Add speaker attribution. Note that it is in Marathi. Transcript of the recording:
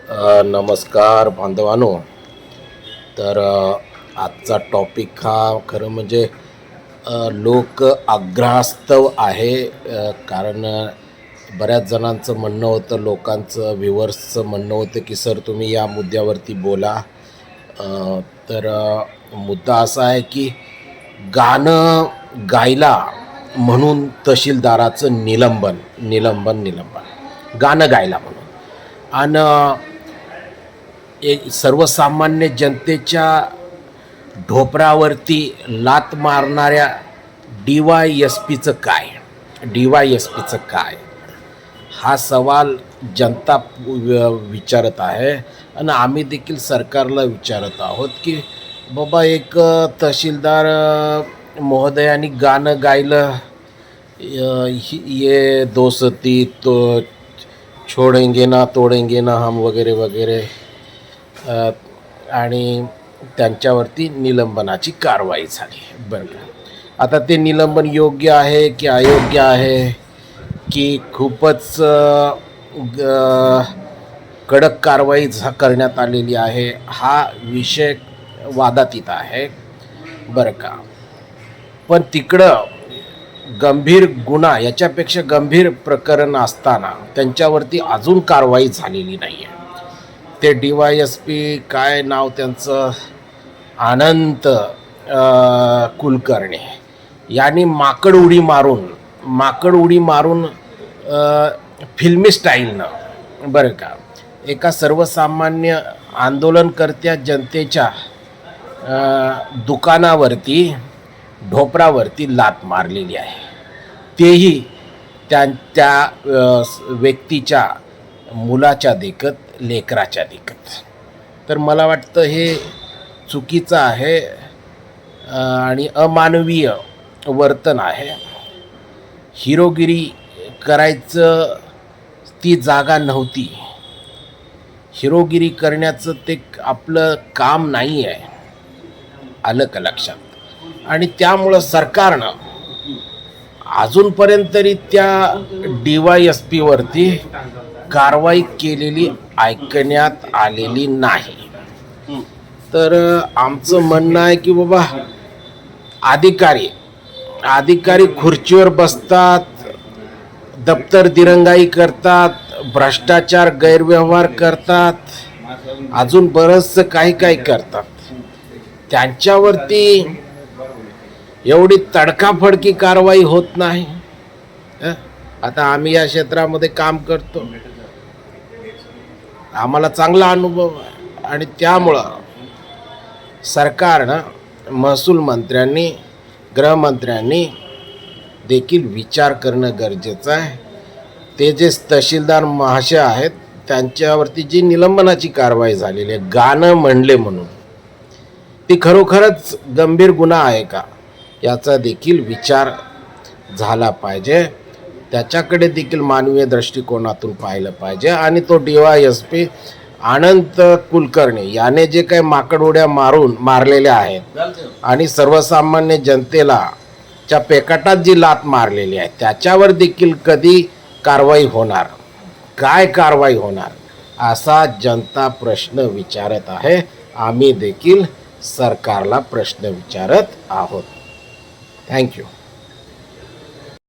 Speaker 1: नमस्कार बांधवांनो. तर आजचा टॉपिक हा खरं म्हणजे लोक आग्रहास्तव आहे. कारण बऱ्याच जणांचं म्हणणं होतं, लोकांचं व्ह्युअर्सचं म्हणणं होतं की सर तुम्ही या मुद्द्यावरती बोला. अ, तर मुद्दा असा आहे की गाणं गायला म्हणून तहसीलदाराचं निलंबन गाणं गायला म्हणून. आणि एक सर्वसामान्य जनतेच्या ढोपरावरती लात मारणाऱ्या डी-वाय-एस-पीचं काय? डी-वाय-एस-पीचं काय? हा सवाल जनता विचारत आहे आणि आम्ही देखील सरकारला विचारत आहोत की बाबा एक तहसीलदार महोदयांनी गाणं गायलं, ये दोस्ती तो छोडेंगे ना तोडेंगे ना हम वगैरे वगैरे, आणि त्यांच्यावरती निलंबनाची कारवाई झाली. बरं का, आता ते निलंबन योग्य आहे की अयोग्य आहे की खूपच कडक कारवाई करण्यात आलेली आहे, हा विषय वादातीत आहे. बरं का, पण तिकडं गंभीर गुन्हा, याच्यापेक्षा गंभीर प्रकरण असताना त्यांच्यावरती अजून कारवाई झालेली नाही आहे. ते डी-वाय-एस-पी, काय नाव त्यांचं, अनंत कुलकर्णी यांनी माकड उडी मारून फिल्मी स्टाईलनं, बरं का, एका सर्वसामान्य आंदोलनकर्त्या जनतेच्या दुकानावरती, ढोपरावरती लात मारलेली आहे, तेही त्या व्यक्तीच्या मुलाच्या देखत, लेकराच्या देखत. तर मला वाटतं हे चुकीचं आहे आणि अमानवीय वर्तन आहे. हिरोगिरी करायचं ती जागा नव्हती, हिरोगिरी करण्याचं ते आपलं काम नाही आहे, आलं का लक्षात? आणि त्यामुळं सरकारनं अजूनपर्यंत तरी त्या डी-वाय-एस-पीवरती कारवाई केलेली ऐकण्यात आलेली नाही. तर आमचं म्हणणं आहे की बाबा अधिकारी खुर्चीवर बसतात, दप्तर दिरंगाई करतात, भ्रष्टाचार, गैरव्यवहार करतात, अजून बरंचसं काही करतात. त्यांच्यावरती एवढी तडकाफडकी कारवाई होत नाही. आता आम्ही या क्षेत्रामध्ये काम करतो, आम्हाला चांगला अनुभव आहे, आणि त्यामुळं सरकारनं, महसूल मंत्र्यांनी, गृहमंत्र्यांनी देखील विचार करणं गरजेचं आहे. ते जे तहसीलदार महाशय आहेत त्यांच्यावरती जी निलंबनाची कारवाई झालेली आहे गाणं म्हणले म्हणून, ती खरोखरच गंभीर गुन्हा आहे का, याचा देखील विचार झाला पाहिजे. त्याच्याकडे देखील मानवीय दृष्टिकोनातून पाहिलं पाहिजे. आणि तो डी-वाय-एस-पी अनंत कुलकर्णी याने जे काही माकडउड्या मारलेल्या आहेत आणि सर्वसामान्य जनतेला च्या पेकाटात जी लात मारलेली आहे, त्याच्यावर देखील कधी कारवाई होणार, काय कारवाई होणार, असा जनता प्रश्न विचारत आहे. आम्ही देखील सरकारला प्रश्न विचारत आहोत. थँक्यू.